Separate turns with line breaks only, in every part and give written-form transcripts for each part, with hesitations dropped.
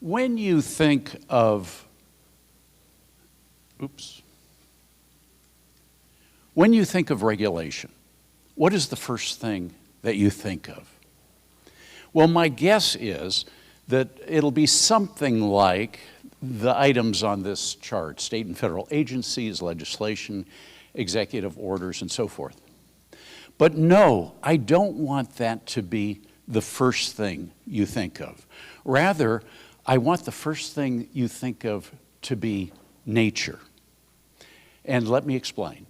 When you think of, when you think of regulation, what is the first thing that you think of? Well, my guess is that it'll be something like the items on this chart: state and federal agencies, legislation, executive orders, and so forth. But no, I don't want that to be the first thing you think of. Rather, I want the first thing you think of to be nature. And let me explain.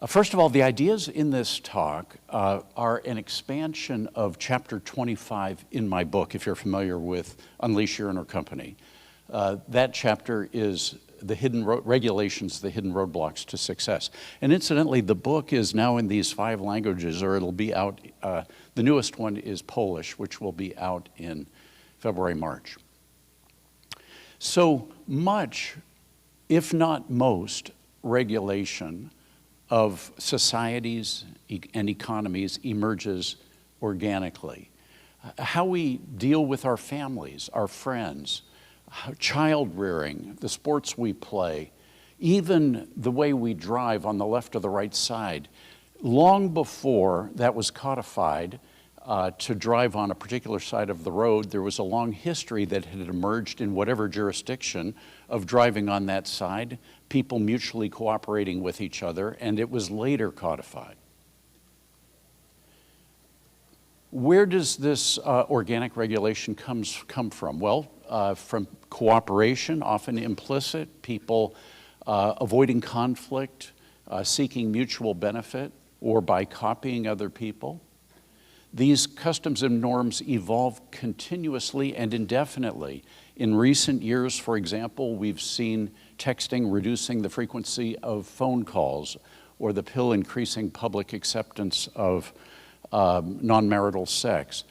First of all, the ideas in this talk are an expansion of chapter 25 in my book, if you're familiar with Unleash Your Inner Company. That chapter is the hidden regulations, the hidden roadblocks to success. And incidentally, the book is now in these 5 languages, or it'll be out. The newest one is Polish, which will be out in February, March. So much, if not most, regulation of societies and economies emerges organically. How we deal with our families, our friends, child rearing, the sports we play, even the way we drive on the left or the right side. Long before that was codified to drive on a particular side of the road, there was a long history that had emerged in whatever jurisdiction of driving on that side, people mutually cooperating with each other, and it was later codified. Where does this organic regulation come from? Well, from cooperation, often implicit, people avoiding conflict, seeking mutual benefit, or by copying other people. These customs and norms evolve continuously and indefinitely. In recent years, for example, we've seen texting reducing the frequency of phone calls, or the pill increasing public acceptance of non-marital sex.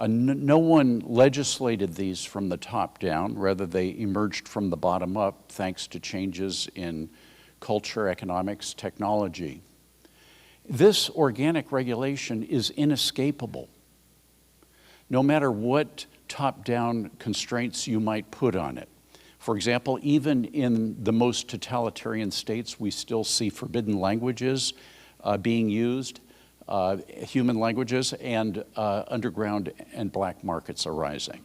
No one legislated these from the top down, rather they emerged from the bottom up thanks to changes in culture, economics, technology. This organic regulation is inescapable. No matter what top-down constraints you might put on it. For example, even in the most totalitarian states, we still see forbidden languages being used, human languages, and underground and black markets arising.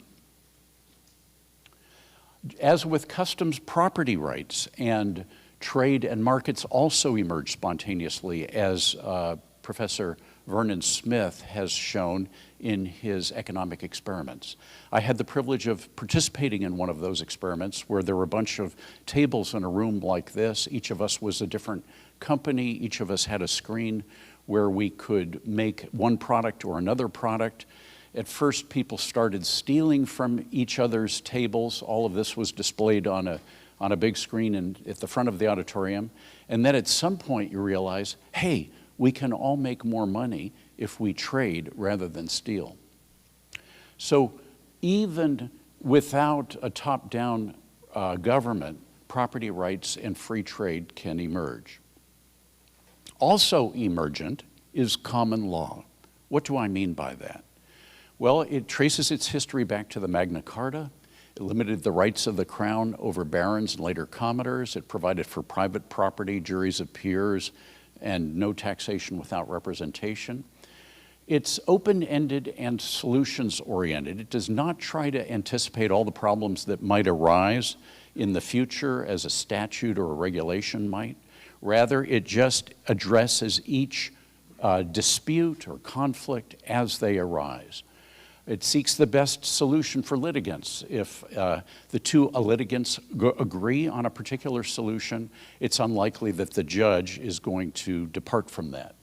As with customs, property rights and trade and markets also emerge spontaneously, as Professor Vernon Smith has shown in his economic experiments. I had the privilege of participating in one of those experiments where there were a bunch of tables in a room like this. Each of us was a different company. Each of us had a screen where we could make one product or another product. At first, people started stealing from each other's tables. All of this was displayed on a big screen at the front of the auditorium. And then at some point you realize, hey, we can all make more money if we trade rather than steal. So even without a top-down government, property rights and free trade can emerge. Also emergent is common law. What do I mean by that? Well, it traces its history back to the Magna Carta. It limited the rights of the crown over barons and later commoners. It provided for private property, juries of peers, and no taxation without representation. It's open-ended and solutions-oriented. It does not try to anticipate all the problems that might arise in the future as a statute or a regulation might. Rather, it just addresses each dispute or conflict as they arise. It seeks the best solution for litigants. If the two litigants agree on a particular solution, it's unlikely that the judge is going to depart from that.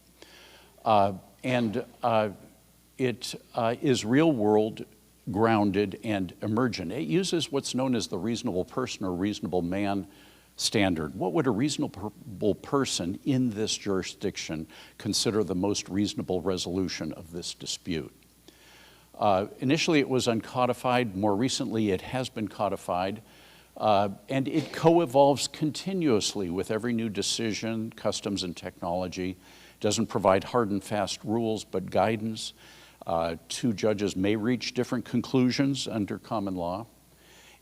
It is real-world grounded and emergent. It uses what's known as the reasonable person or reasonable man standard. What would a reasonable person in this jurisdiction consider the most reasonable resolution of this dispute? Initially it was uncodified. More recently it has been codified. And it co-evolves continuously with every new decision, customs, and technology. It doesn't provide hard and fast rules, but guidance. Two judges may reach different conclusions under common law.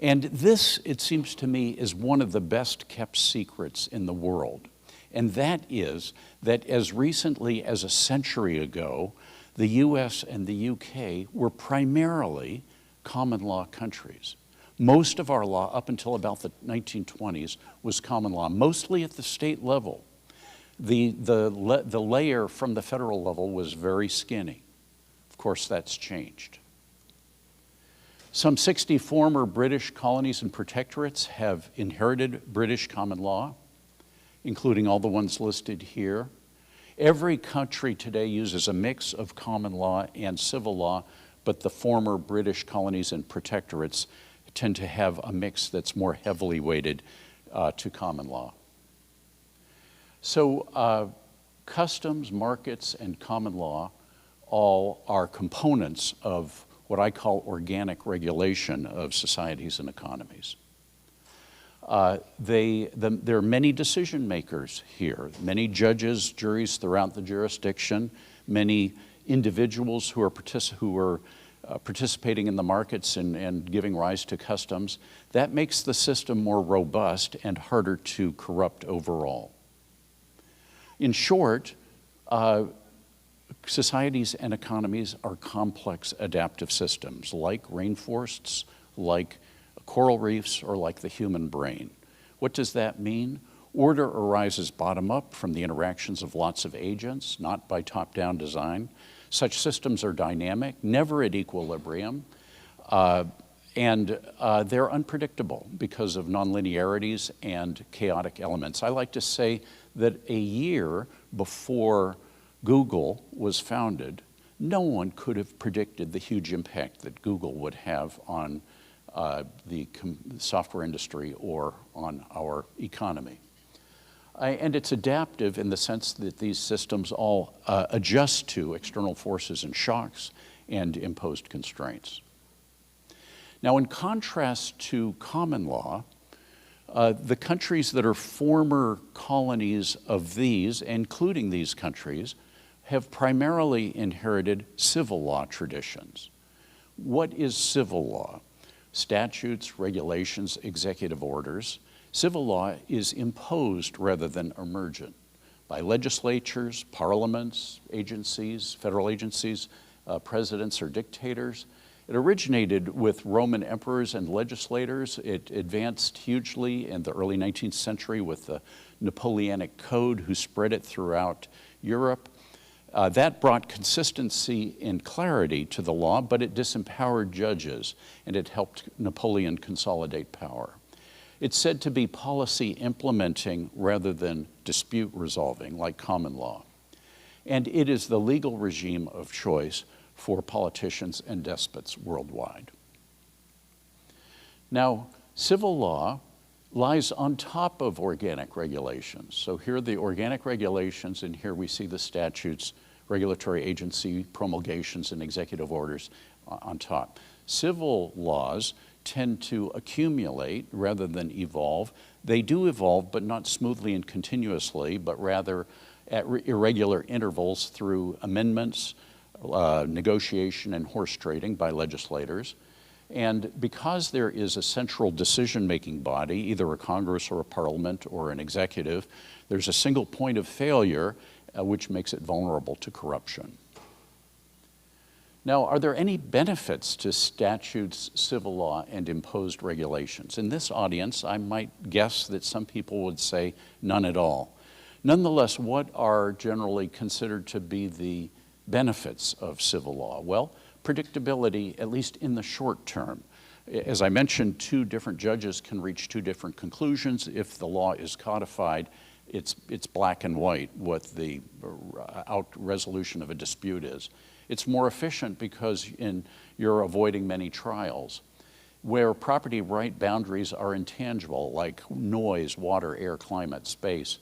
And this, it seems to me, is one of the best kept secrets in the world. And that is that as recently as a century ago, the US and the UK were primarily common law countries. Most of our law, up until about the 1920s, was common law, mostly at the state level. The layer from the federal level was very skinny. Of course, that's changed. Some 60 former British colonies and protectorates have inherited British common law, including all the ones listed here. Every country today uses a mix of common law and civil law, but the former British colonies and protectorates tend to have a mix that's more heavily weighted to common law. So customs, markets, and common law all are components of what I call organic regulation of societies and economies. There are many decision makers here, many judges, juries throughout the jurisdiction, many individuals who are participating in the markets and giving rise to customs. That makes the system more robust and harder to corrupt overall. In short, societies and economies are complex adaptive systems like rainforests, like coral reefs, or like the human brain. What does that mean? Order arises bottom up from the interactions of lots of agents, not by top-down design. Such systems are dynamic, never at equilibrium, and they're unpredictable because of nonlinearities and chaotic elements. I like to say that a year before Google was founded, no one could have predicted the huge impact that Google would have on the software industry or on our economy. And it's adaptive in the sense that these systems all adjust to external forces and shocks and imposed constraints. Now, in contrast to common law, the countries that are former colonies of these, including these countries, have primarily inherited civil law traditions. What is civil law? Statutes, regulations, executive orders. Civil law is imposed rather than emergent by legislatures, parliaments, agencies, federal agencies, presidents or dictators. It originated with Roman emperors and legislators. It advanced hugely in the early 19th century with the Napoleonic Code, who spread it throughout Europe. That brought consistency and clarity to the law, but it disempowered judges, and it helped Napoleon consolidate power. It's said to be policy implementing rather than dispute resolving, like common law. And it is the legal regime of choice for politicians and despots worldwide. Now, civil law lies on top of organic regulations. So here are the organic regulations, and here we see the statutes, regulatory agency promulgations, and executive orders on top. Civil laws tend to accumulate rather than evolve. They do evolve, but not smoothly and continuously, but rather at irregular intervals through amendments, negotiation, and horse trading by legislators. And because there is a central decision-making body, either a Congress or a parliament or an executive, there's a single point of failure which makes it vulnerable to corruption. Now, are there any benefits to statutes, civil law, and imposed regulations? In this audience, I might guess that some people would say none at all. Nonetheless, what are generally considered to be the benefits of civil law? Well, predictability, at least in the short term. As I mentioned, two different judges can reach two different conclusions. If the law is codified, it's black and white what the resolution of a dispute is. It's more efficient because you're avoiding many trials. Where property right boundaries are intangible, like noise, water, air, climate, space,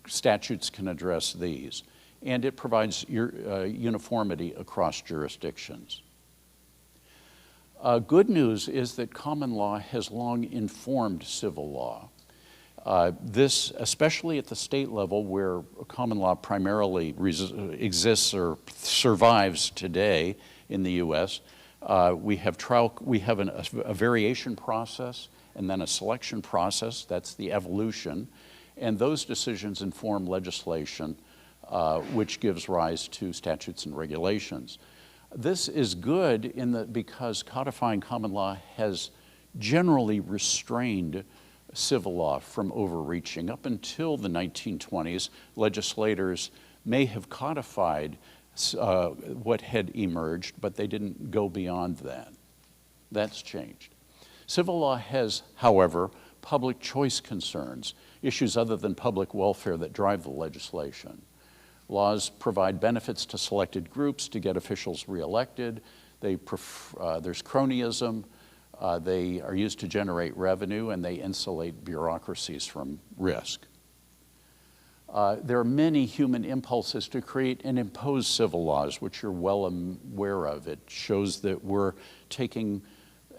statutes can address these. And it provides uniformity across jurisdictions. Good news is that common law has long informed civil law. This, especially at the state level where common law primarily exists or survives today in the US, We have a variation process and then a selection process. That's the evolution. And those decisions inform legislation, which gives rise to statutes and regulations. This is good because codifying common law has generally restrained civil law from overreaching. Up until the 1920s, legislators may have codified what had emerged, but they didn't go beyond that. That's changed. Civil law has, however, public choice concerns, issues other than public welfare that drive the legislation. Laws provide benefits to selected groups to get officials reelected. There's cronyism. They are used to generate revenue, and they insulate bureaucracies from risk. There are many human impulses to create and impose civil laws, which you're well aware of. It shows that we're taking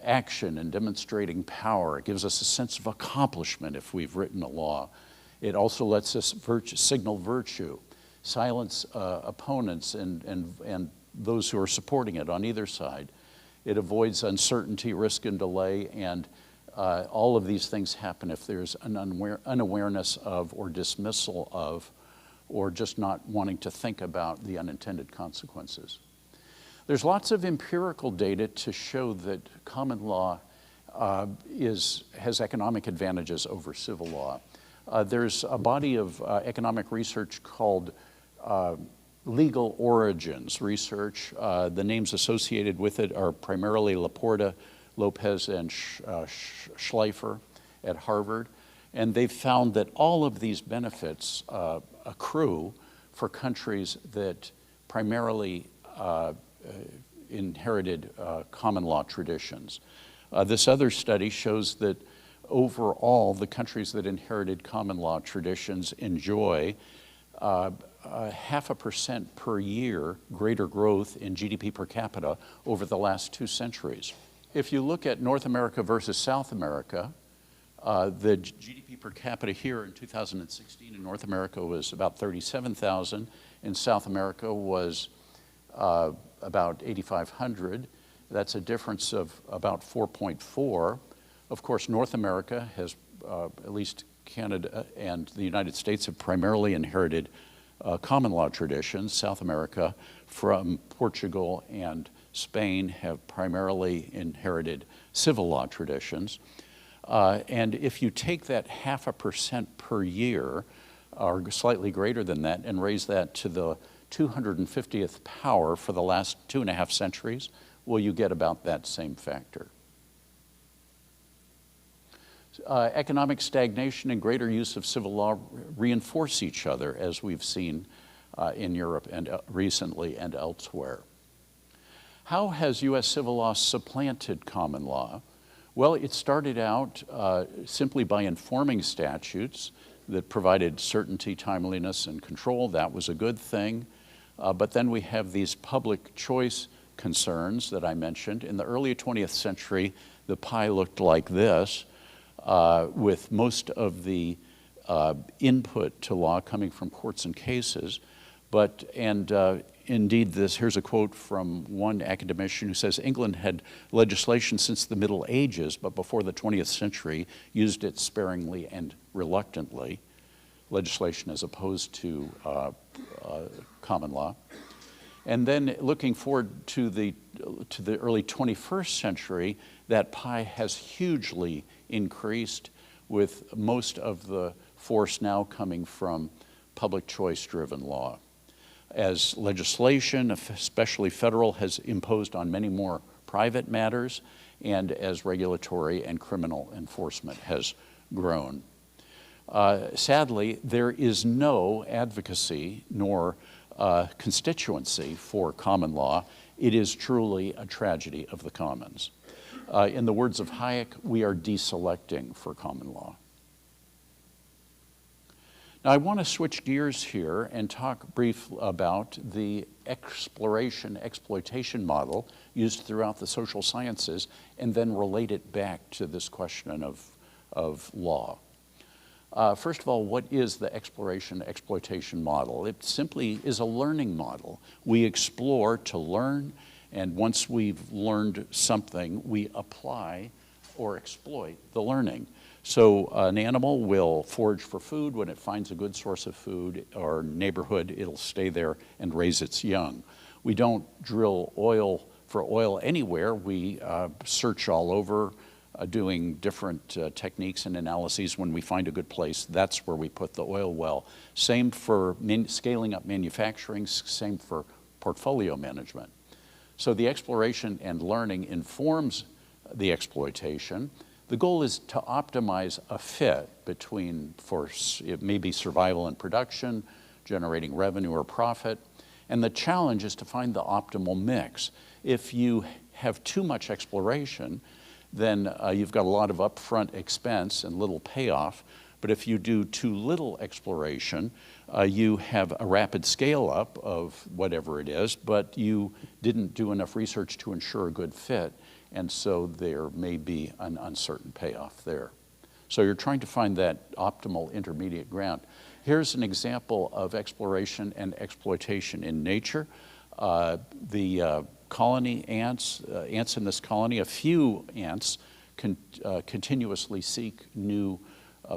action and demonstrating power. It gives us a sense of accomplishment if we've written a law. It also lets us signal virtue, silence opponents and those who are supporting it on either side. It avoids uncertainty, risk, and delay, and all of these things happen if there's an unawareness of or dismissal of or just not wanting to think about the unintended consequences. There's lots of empirical data to show that common law has economic advantages over civil law. There's a body of economic research called Legal Origins Research. The names associated with it are primarily Laporta, Lopez, and Schleifer at Harvard. And they've found that all of these benefits accrue for countries that primarily inherited common law traditions. This other study shows that overall, the countries that inherited common law traditions enjoy 0.5% per year greater growth in GDP per capita over the last 2 centuries. If you look at North America versus South America, the GDP per capita here in 2016 in North America was about 37,000. In South America was about 8,500. That's a difference of about 4.4. Of course, North America has, at least Canada and the United States, have primarily inherited common law traditions. South America, from Portugal and Spain, have primarily inherited civil law traditions. And if you take that 0.5% per year, or slightly greater than that, and raise that to the 250th power for the last 2.5 centuries, well, you get about that same factor. Economic stagnation and greater use of civil law reinforce each other, as we've seen in Europe and recently and elsewhere. How has U.S. civil law supplanted common law? Well, it started out simply by informing statutes that provided certainty, timeliness, and control. That was a good thing. But then we have these public choice concerns that I mentioned. In the early 20th century, the pie looked like this, with most of the input to law coming from courts and cases. Indeed, here's a quote from one academician who says, England had legislation since the Middle Ages, but before the 20th century used it sparingly and reluctantly, legislation as opposed to common law. And then looking forward to the early 21st century, that pie has hugely increased, with most of the force now coming from public choice-driven law. As legislation, especially federal, has imposed on many more private matters, and as regulatory and criminal enforcement has grown. Sadly, there is no advocacy nor constituency for common law. It is truly a tragedy of the commons. In the words of Hayek, we are deselecting for common law. Now, I want to switch gears here and talk briefly about the exploration model used throughout the social sciences, and then relate it back to this question of law. First of all, what is the exploration model? It simply is a learning model. We explore to learn And once we've learned something, we apply or exploit the learning. So an animal will forage for food. When it finds a good source of food or neighborhood, it'll stay there and raise its young. We don't drill oil for oil anywhere. We search all over, doing different techniques and analyses. When we find a good place, that's where we put the oil well. Same for scaling up manufacturing, same for portfolio management. So the exploration and learning informs the exploitation. The goal is to optimize a fit between, it may be survival and production, generating revenue or profit, and the challenge is to find the optimal mix. If you have too much exploration, then you've got a lot of upfront expense and little payoff. But if you do too little exploration, you have a rapid scale up of whatever it is, but you didn't do enough research to ensure a good fit, and so there may be an uncertain payoff there. So you're trying to find that optimal intermediate ground. Here's an example of exploration and exploitation in nature. The colony ants in this colony, a few ants continuously seek new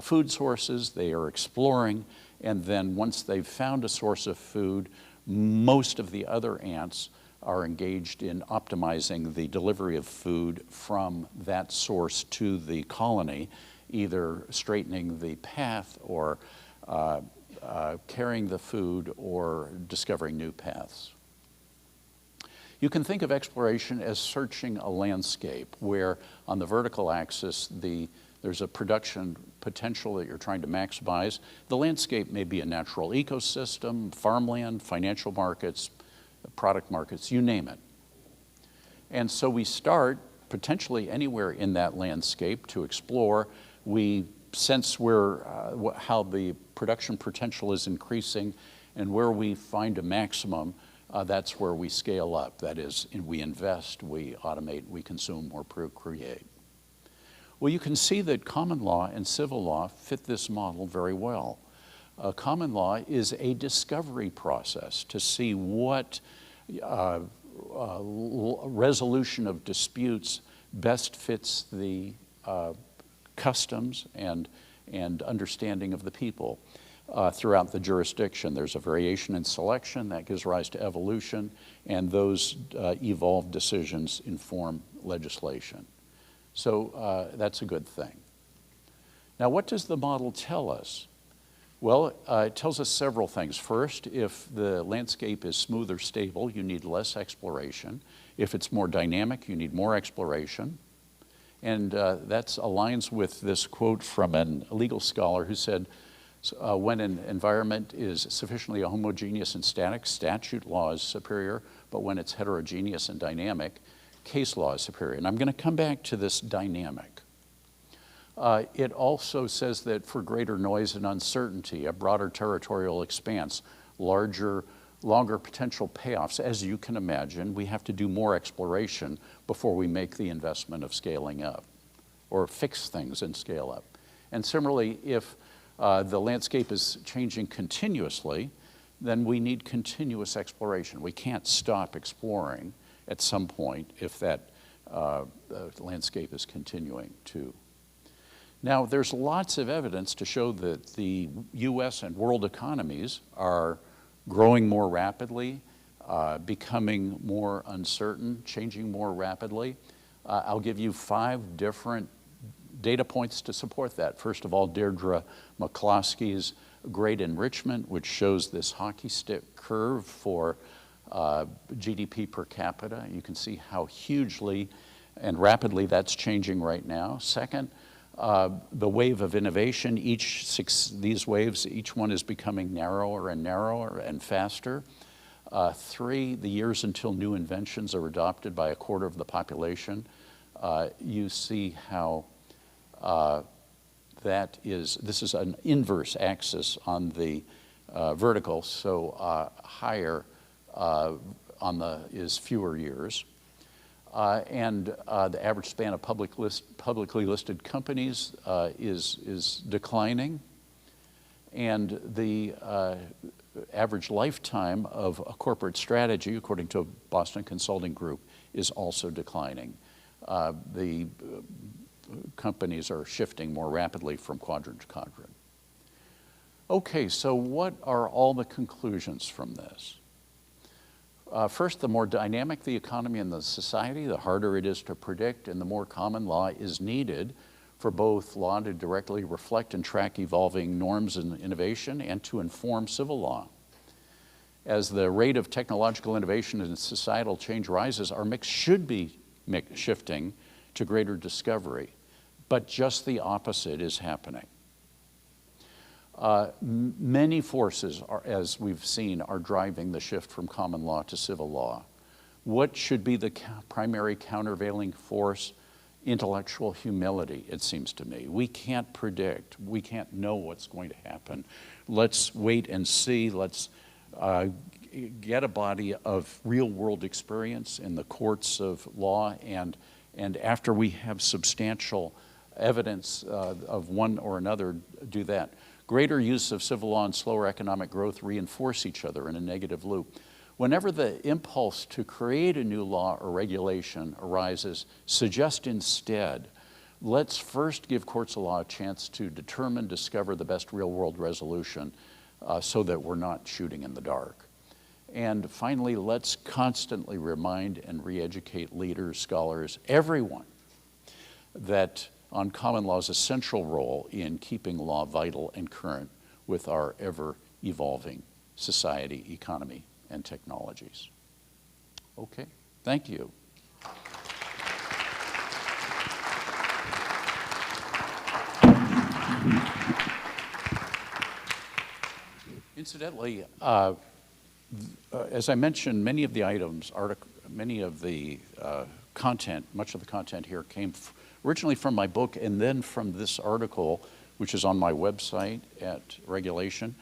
food sources. They are exploring, and then once they've found a source of food, most of the other ants are engaged in optimizing the delivery of food from that source to the colony, either straightening the path or carrying the food or discovering new paths. You can think of exploration as searching a landscape where on the vertical axis there's a production potential that you're trying to maximize. The landscape may be a natural ecosystem, farmland, financial markets, product markets, you name it. And so we start potentially anywhere in that landscape to explore. We sense how the production potential is increasing, and where we find a maximum, that's where we scale up. That is, we invest, we automate, we consume, or procreate. Well, you can see that common law and civil law fit this model very well. Common law is a discovery process to see what resolution of disputes best fits the customs and understanding of the people throughout the jurisdiction. There's a variation in selection that gives rise to evolution, and those evolved decisions inform legislation. So that's a good thing. Now, what does the model tell us? Well, it tells us several things. First, if the landscape is smooth or stable, you need less exploration. If it's more dynamic, you need more exploration. And that aligns with this quote from a legal scholar who said, when an environment is sufficiently homogeneous and static, statute law is superior, but when it's heterogeneous and dynamic, case law is superior. And I'm going to come back to this dynamic. It also says that for greater noise and uncertainty, a broader territorial expanse, longer potential payoffs, as you can imagine, we have to do more exploration before we make the investment of scaling up or fix things and scale up. And similarly, if the landscape is changing continuously, then we need continuous exploration. We can't stop exploring at some point if that landscape is continuing to. Now, there's lots of evidence to show that the US and world economies are growing more rapidly, becoming more uncertain, changing more rapidly. I'll give you 5 different data points to support that. First of all, Deirdre McCloskey's Great Enrichment, which shows this hockey stick curve for GDP per capita. You can see how hugely and rapidly that's changing right now. Second, the wave of innovation, these waves, each one is becoming narrower and narrower and faster. 3, the years until new inventions are adopted by a quarter of the population. You see how this is an inverse axis on the vertical, so higher is fewer years. And the average span of publicly listed companies is declining. And the average lifetime of a corporate strategy, according to Boston Consulting Group, is also declining. The companies are shifting more rapidly from quadrant to quadrant. Okay, so what are all the conclusions from this? First, the more dynamic the economy and the society, the harder it is to predict, and the more common law is needed for both law to directly reflect and track evolving norms and innovation and to inform civil law. As the rate of technological innovation and societal change rises, our mix should be shifting to greater discovery, but just the opposite is happening. Many forces, as we've seen, are driving the shift from common law to civil law. What should be the primary countervailing force? Intellectual humility, it seems to me. We can't predict. We can't know what's going to happen. Let's wait and see. Let's get a body of real-world experience in the courts of law, and after we have substantial evidence of one or another, do that. Greater use of civil law and slower economic growth reinforce each other in a negative loop. Whenever the impulse to create a new law or regulation arises, suggest instead, let's first give courts of law a chance to determine, discover the best real-world resolution so that we're not shooting in the dark. And finally, let's constantly remind and re-educate leaders, scholars, everyone, that on common law's essential role in keeping law vital and current with our ever-evolving society, economy, and technologies. Okay, thank you. Incidentally, as I mentioned, many of the items, many of the content, much of the content here came originally from my book and then from this article, which is on my website at Regulation,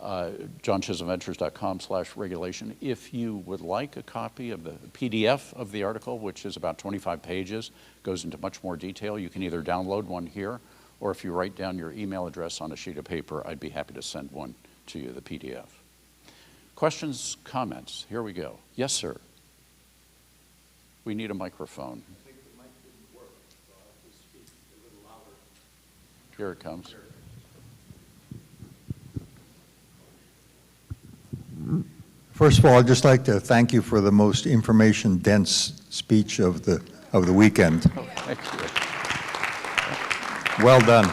johnchisholmventures.com/regulation. If you would like a copy of the PDF of the article, which is about 25 pages, goes into much more detail, you can either download one here, or if you write down your email address on a sheet of paper, I'd be happy to send one to you, the PDF. Questions, comments? Here we go. Yes, sir. We need a microphone.
I think the mic didn't work, so I have to speak a little louder.
Here it comes.
First of all, I'd just like to thank you for the most information-dense speech of the weekend.
Oh, thank you.
Well done.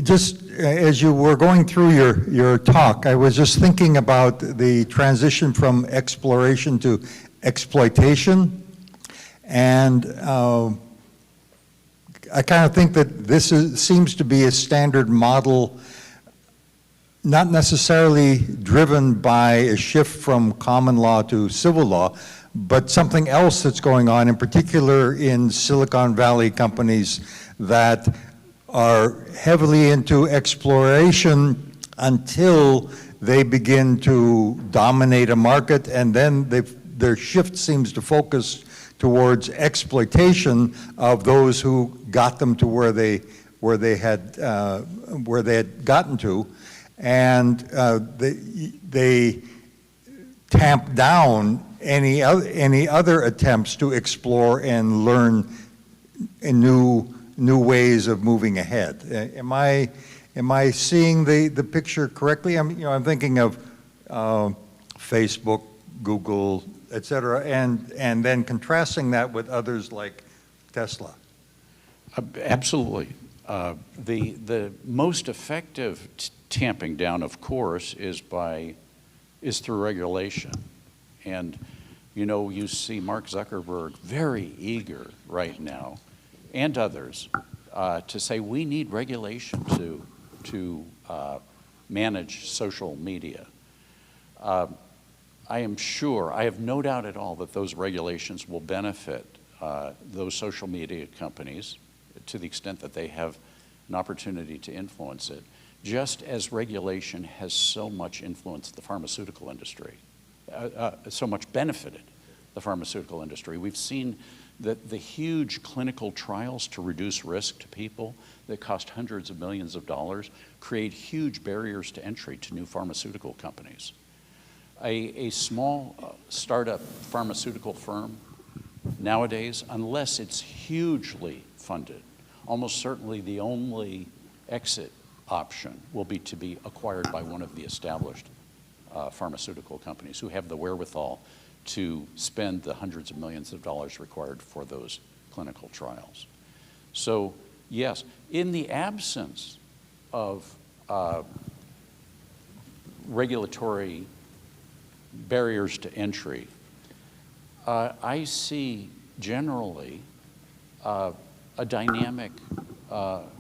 Just as you were going through your talk, I was just thinking about the transition from exploration to exploitation, and I kind of think that this seems to be a standard model, not necessarily driven by a shift from common law to civil law, but something else that's going on, in particular in Silicon Valley companies that are heavily into exploration until they begin to dominate a market, and then their shift seems to focus towards exploitation of those who got them to where they had gotten to, and they tamp down any other attempts to explore and learn new ways of moving ahead. Am I seeing the picture correctly? I'm thinking of Facebook, Google, et cetera, and then contrasting that with others like Tesla.
Absolutely. The most effective tamping down, of course, is through regulation. And you see Mark Zuckerberg very eager right now, and others, to say we need regulation to manage social media. I am sure, I have no doubt at all that those regulations will benefit those social media companies to the extent that they have an opportunity to influence it, just as regulation has so much influenced the pharmaceutical industry, so much benefited the pharmaceutical industry. We've seen The huge clinical trials to reduce risk to people that cost hundreds of millions of dollars create huge barriers to entry to new pharmaceutical companies. A small startup pharmaceutical firm nowadays, unless it's hugely funded, almost certainly the only exit option will be to be acquired by one of the established pharmaceutical companies who have the wherewithal to spend the hundreds of millions of dollars required for those clinical trials. So yes, in the absence of regulatory barriers to entry, I see generally a dynamic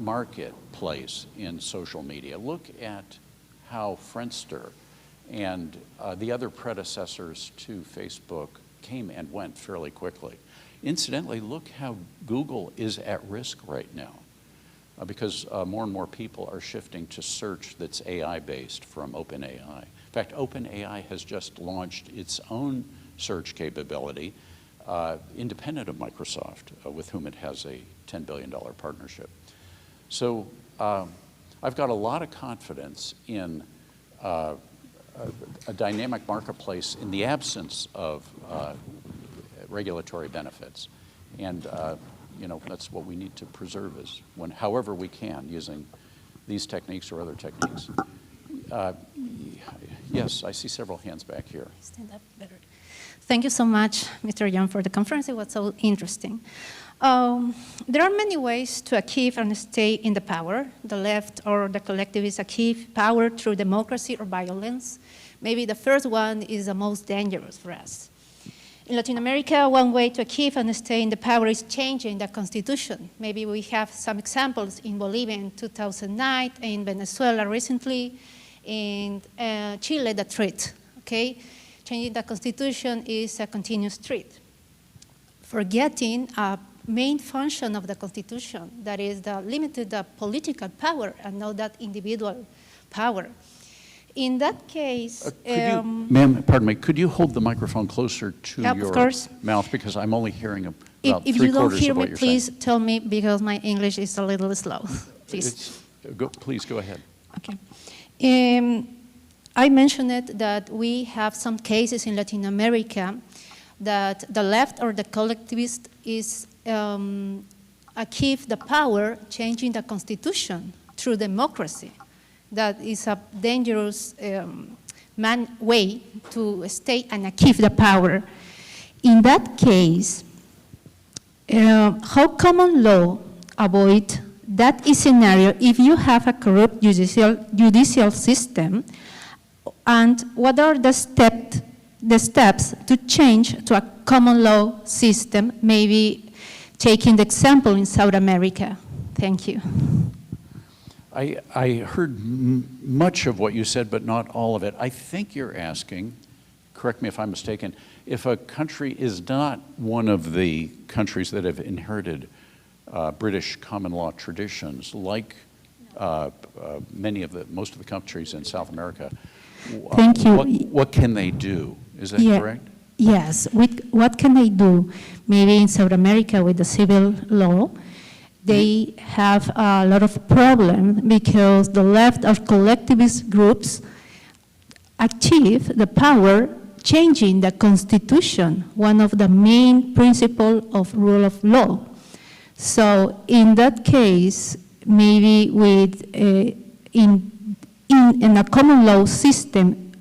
marketplace in social media. Look at how Friendster and the other predecessors to Facebook came and went fairly quickly. Incidentally, look how Google is at risk right now because more and more people are shifting to search that's AI-based from OpenAI. In fact, OpenAI has just launched its own search capability independent of Microsoft, with whom it has a $10 billion partnership. So I've got a lot of confidence in a dynamic marketplace in the absence of regulatory benefits. And you know, that's what we need to preserve is however we can, using these techniques or other techniques. Yes, I see several hands back here.
Stand up better. Thank you so much, Mr. Young, for the conference. It was so interesting. There are many ways to achieve and stay in the power. The left or the collectivists achieve power through democracy or violence. Maybe the first one is the most dangerous for us. In Latin America, one way to achieve and stay in the power is changing the constitution. Maybe we have some examples in Bolivia in 2009, in Venezuela recently, in Chile, the threat, okay? Changing the constitution is a continuous threat. Forgetting a main function of the constitution, that is the limited political power and not that individual power. In that case,
ma'am, pardon me, could you hold the microphone closer to your
of course.
mouth because I'm only hearing about
if
three
you don't
quarters
hear
of what
me,
you're
please
saying.
tell me because my English is a little slow. Please.
Please go ahead.
Okay. I mentioned it that we have some cases in Latin America that the left or the collectivist is achieve the power changing the constitution through democracy. That is a dangerous way to stay and achieve the power. In that case, how common law avoid that scenario if you have a corrupt judicial system, and what are the steps to change to a common law system, maybe taking the example in South America? Thank you.
I heard much of what you said, but not all of it. I think you're asking, correct me if I'm mistaken, if a country is not one of the countries that have inherited British common law traditions, like most of the countries in South America.
Thank you.
What can they do? Is that correct?
Yes. What can they do? Maybe in South America with the civil law, they have a lot of problems because the left or collectivist groups achieve the power changing the constitution, one of the main principles of rule of law. So in that case, maybe with in a common law system,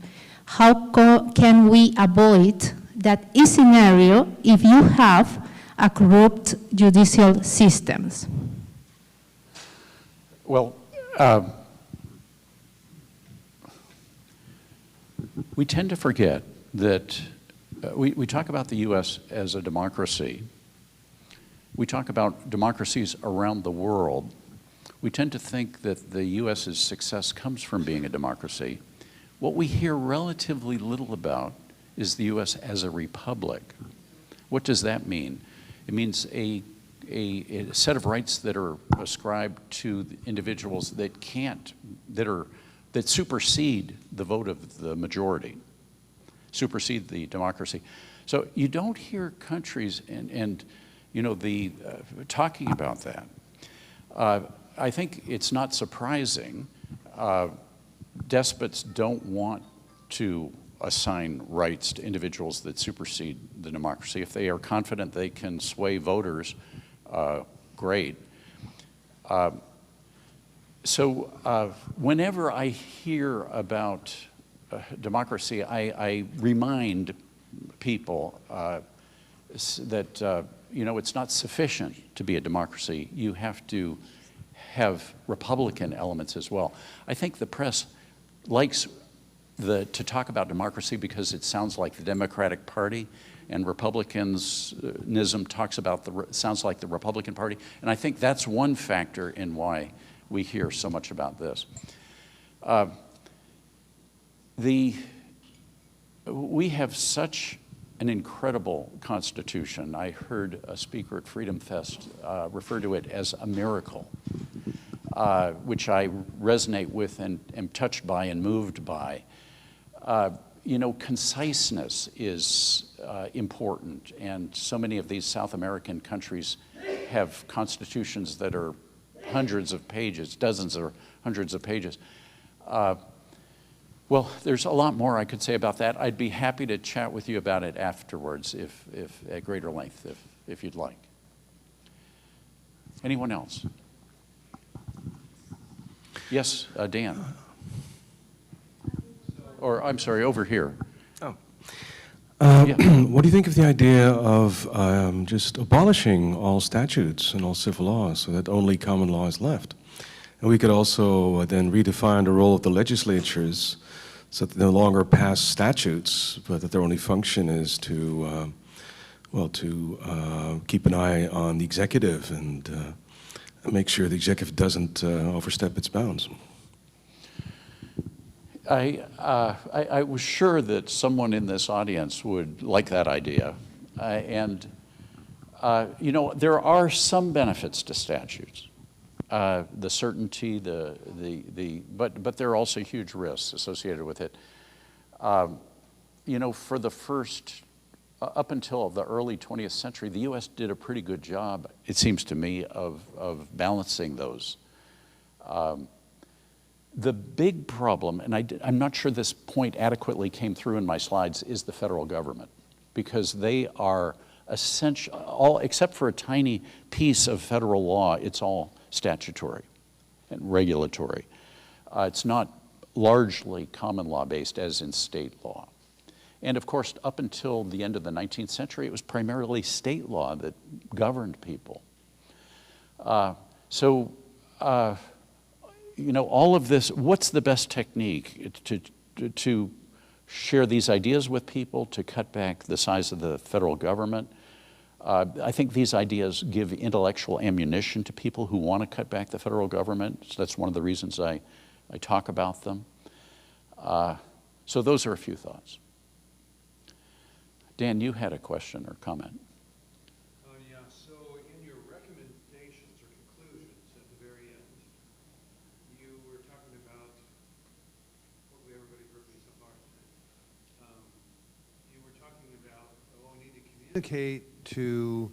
how can we avoid that scenario if you have a corrupt judicial systems?
Well, we tend to forget that we talk about the U.S. as a democracy. We talk about democracies around the world. We tend to think that the U.S.'s success comes from being a democracy. What we hear relatively little about is the U.S. as a republic. What does that mean? It means a set of rights that are ascribed to individuals that that supersede the vote of the majority, supersede the democracy. So you don't hear countries, and talking about that, I think it's not surprising. Despots don't want to assign rights to individuals that supersede the democracy. If they are confident they can sway voters, great. So whenever I hear about democracy, I remind people that it's not sufficient to be a democracy. You have to have Republican elements as well. I think the press likes to talk about democracy because it sounds like the Democratic Party, and Republicanism sounds like the Republican Party, and I think that's one factor in why we hear so much about this. We have such an incredible Constitution. I heard a speaker at Freedom Fest refer to it as a miracle, which I resonate with and am touched by and moved by. Conciseness is important, and so many of these South American countries have constitutions that are hundreds of pages, dozens or hundreds of pages. Well, there's a lot more I could say about that. I'd be happy to chat with you about it afterwards, if at greater length, if you'd like. Anyone else? Yes, Dan. Or, I'm sorry, over here.
What do you think of the idea of just abolishing all statutes and all civil laws so that only common law is left? And we could also then redefine the role of the legislatures so that they no longer pass statutes, but that their only function is to keep an eye on the executive and make sure the executive doesn't overstep its bounds.
I was sure that someone in this audience would like that idea. There are some benefits to statutes. The certainty, but there are also huge risks associated with it. For the first, up until the early 20th century, the U.S. did a pretty good job, it seems to me, of balancing those. The big problem, and I'm not sure this point adequately came through in my slides, is the federal government, because they are essential, except for a tiny piece of federal law, it's all statutory and regulatory. It's not largely common law based as in state law. And of course, up until the end of the 19th century, it was primarily state law that governed people. All of this, what's the best technique to share these ideas with people, to cut back the size of the federal government? I think these ideas give intellectual ammunition to people who want to cut back the federal government. So that's one of the reasons I talk about them. So those are a few thoughts. Dan, you had a question or comment.
Yeah, so in your recommendations or conclusions at the very end, you were talking about, hopefully everybody heard me so far, you were talking about, we need to communicate to,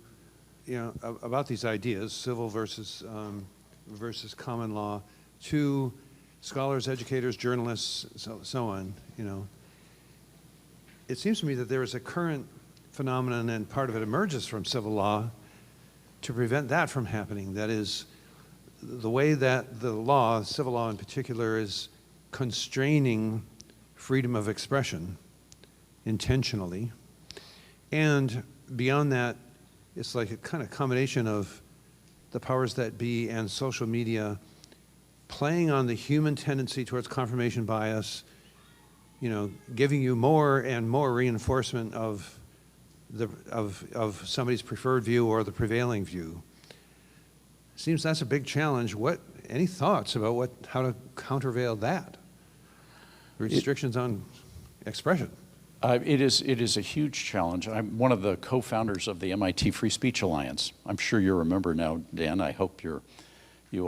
about these ideas, civil versus common law, to scholars, educators, journalists, so on, It seems to me that there is a current phenomenon, and part of it emerges from civil law, to prevent that from happening. That is, the way that the law, civil law in particular, is constraining freedom of expression intentionally. And beyond that, it's like a kind of combination of the powers that be and social media playing on the human tendency towards confirmation bias, giving you more and more reinforcement of somebody's preferred view or the prevailing view. Seems that's a big challenge. Any thoughts about how to countervail that? Restrictions on expression.
It is a huge challenge. I'm one of the co-founders of the MIT Free Speech Alliance. I'm sure you remember now, Dan. I hope you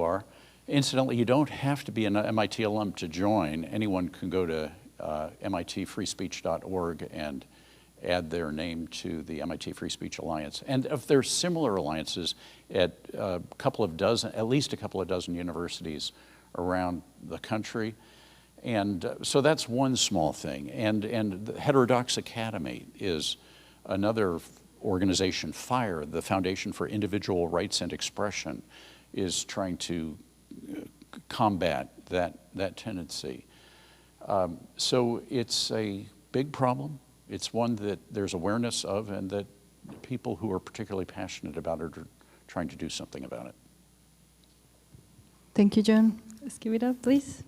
are. Incidentally, you don't have to be an MIT alum to join. Anyone can go to mitfreespeech.org add their name to the MIT Free Speech Alliance. And if there's similar alliances at at least a couple of dozen universities around the country. And so that's one small thing. And the Heterodox Academy is another organization. FIRE, the Foundation for Individual Rights and Expression, is trying to combat that tendency. So it's a big problem. It's one that there's awareness of and that people who are particularly passionate about it are trying to do something about it.
Thank you, John. Let's give it up, please.